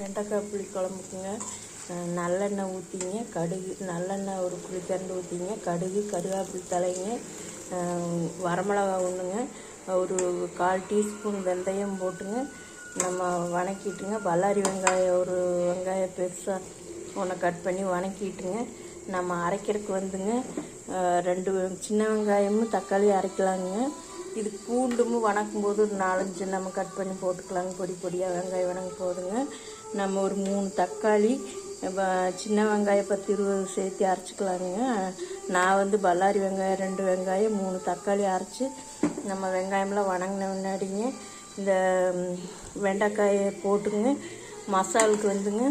வெண்டைக்காய் புளி குழம்புக்குங்க நல்லெண்ணெய் ஊற்றிங்க, கடுகு நல்லெண்ணெய் ஒரு புளிக்கரண்டு ஊற்றிங்க, கடுகு கருவேப்பிலை தலைங்க, வரமிளகா ஒன்றுங்க, ஒரு 1/4 டீஸ்பூன் வெந்தயம் போட்டுங்க நம்ம வணக்கிட்டுங்க. பல்லாரி வெங்காயம் ஒரு வெங்காயம் பெருசாக ஒன்று கட் பண்ணி வணக்கிட்டுங்க. நம்ம அரைக்கிறதுக்கு வந்துங்க 2 சின்ன வெங்காயமும் தக்காளி அரைக்கலாங்க. இது பூண்டும் வணக்கும் போது ஒரு 4-5 நம்ம கட் பண்ணி போட்டுக்கலாங்க. பொடி பொடியாக வெங்காயம் வணங்க போதுங்க. நம்ம ஒரு 3 தக்காளி சின்ன வெங்காயம் 10-20 சேர்த்து அரைச்சிக்கலாங்க. நான் வந்து பல்லாரி வெங்காயம் 2 வெங்காயம் 3 தக்காளி அரைச்சி நம்ம வெங்காயம்லாம் வணங்கின முன்னாடிங்க இந்த வெண்டைக்காயை போட்டுங்க. மசாலுக்கு வந்துங்க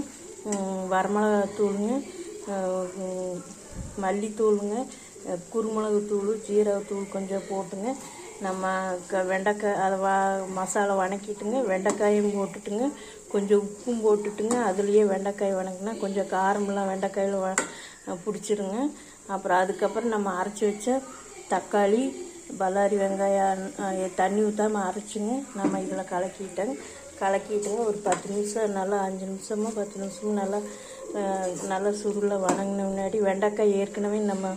வரமிளகா தூளுங்க, மல்லித்தூளுங்க, குருமிளகு தூள், ஜீரகத்தூள் கொஞ்சம் போட்டுங்க. நம்ம வெண்டைக்காய் அதை மசாலா வணக்கிட்டுங்க. வெண்டைக்காயும் போட்டுட்டுங்க, கொஞ்சம் உப்பும் போட்டுட்டுங்க. அதுலேயே வெண்டைக்காய் வணங்கினா கொஞ்சம் காரமெல்லாம் வெண்டைக்காயில் பிடிச்சிருங்க. அப்புறம் அதுக்கப்புறம் நம்ம அரைச்சி வச்ச தக்காளி பல்லாரி வெங்காயம் தண்ணி ஊற்றாமல் அரைச்சிங்க நம்ம இதில் கலக்கிட்டுங்க. ஒரு 10 நிமிஷம் நல்லா 5 நிமிஷமோ 10 நிமிஷமும் நல்லா சுருளில் வணங்கின முன்னாடி வெண்டைக்காய் ஏற்கனவே நம்ம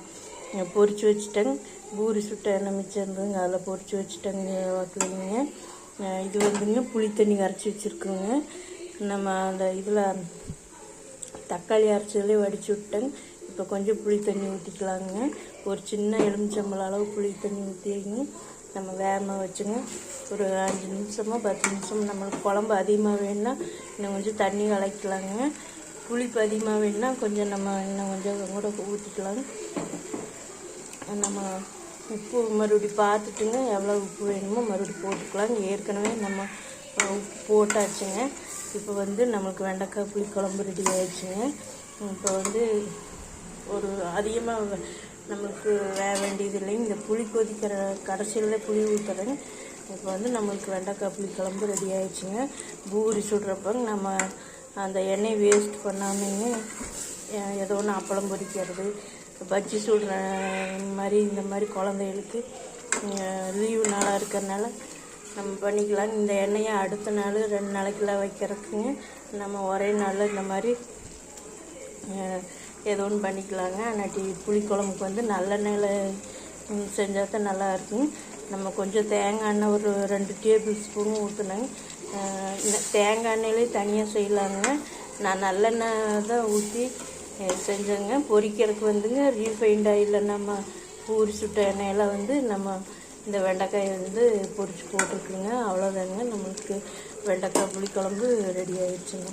பொரித்து வச்சுட்டேங்க. பூரி சுட்ட எண்ணெய் மிச்சம் இருந்ததுங்க, அதில் பொரித்து வச்சுட்டேங்க வைக்கலைங்க. இது வந்துங்க புளி தண்ணி கரைச்சி வச்சுருக்குங்க. நம்ம அந்த இதில் தக்காளி அரைச்சதுலேயே வடித்து விட்டேங்க. இப்போ கொஞ்சம் புளி தண்ணி ஊற்றிக்கலாங்க. ஒரு சின்ன எலுமிச்சம்பழம் அளவு புளி தண்ணி ஊற்றிங்க நம்ம வேகமாக வச்சுங்க. ஒரு 5 நிமிஷமோ 10 நிமிஷமோ நம்மளுக்கு குழம்பு அதிகமாக வேணுன்னா இன்னும் கொஞ்சம் தண்ணி கலக்கலாங்க. புளிப்பு அதிகமாக வேணுன்னா கொஞ்சம் நம்ம இன்னும் கொஞ்சம் கூட ஊற்றிக்கலாங்க. நம்ம உப்பு மறுபடியும் பார்த்துட்டுங்க எவ்வளோ உப்பு வேணுமோ மறுபடியும் போட்டுக்கலாங்க. ஏற்கனவே நம்ம உப்பு போட்டாச்சுங்க. இப்போ வந்து நம்மளுக்கு வெண்டைக்காய் புளி குழம்பு ரெடி ஆகிடுச்சுங்க. இப்போ வந்து ஒரு அதிகமாக நம்மளுக்கு வேண்டியது இல்லைங்க. இந்த புளி கொதிக்கிற கடைசியில் புளி ஊற்றுறேங்க. இப்போ வந்து நம்மளுக்கு வெண்டைக்காய் புளி குழம்பு ரெடி ஆகிடுச்சுங்க. பூரி சுடுறப்பங்க நம்ம அந்த எண்ணெய் வேஸ்ட் பண்ணாமங்க ஏதோ ஒன்று அப்பளம் பொரிக்கிறது, பஜ்ஜி சுடுற மாதிரி இந்த மாதிரி குழந்தைகளுக்கு லீவு நாளாக இருக்கிறதுனால நம்ம பண்ணிக்கலாம். இந்த எண்ணெயை அடுத்த நாள் 2 நாளைக்கெல்லாம் வைக்கிறதுக்குங்க நம்ம ஒரே நாளில் இந்த மாதிரி ஏதோ ஒன்று பண்ணிக்கலாங்க. ஆனால் புளிக்குழம்புக்கு வந்து நல்லெண்ணெயில் செஞ்சால் தான் நல்லா இருக்குங்க. நம்ம கொஞ்சம் தேங்காய் எண்ணெய் ஒரு 2 டேபிள் ஸ்பூன் ஊற்றுனேங்க. தேங்காய் எண்ணெயிலே தனியாக செய்யலாங்க. நான் நல்லெண்ணெய் தான் ஊற்றி செஞ்சேங்க. பொரிக்கிறதுக்கு வந்துங்க ரீஃபைண்ட் ஆயிலில் நம்ம பூரி சுட்ட எண்ணெயெல்லாம் வந்து நம்ம இந்த வெண்டைக்காயை வந்து பொரித்து போட்டிருக்குங்க. அவ்வளோதாங்க, நம்மளுக்கு வெண்டைக்காய் புளிக்குழம்பு ரெடி ஆகிடுச்சுங்க.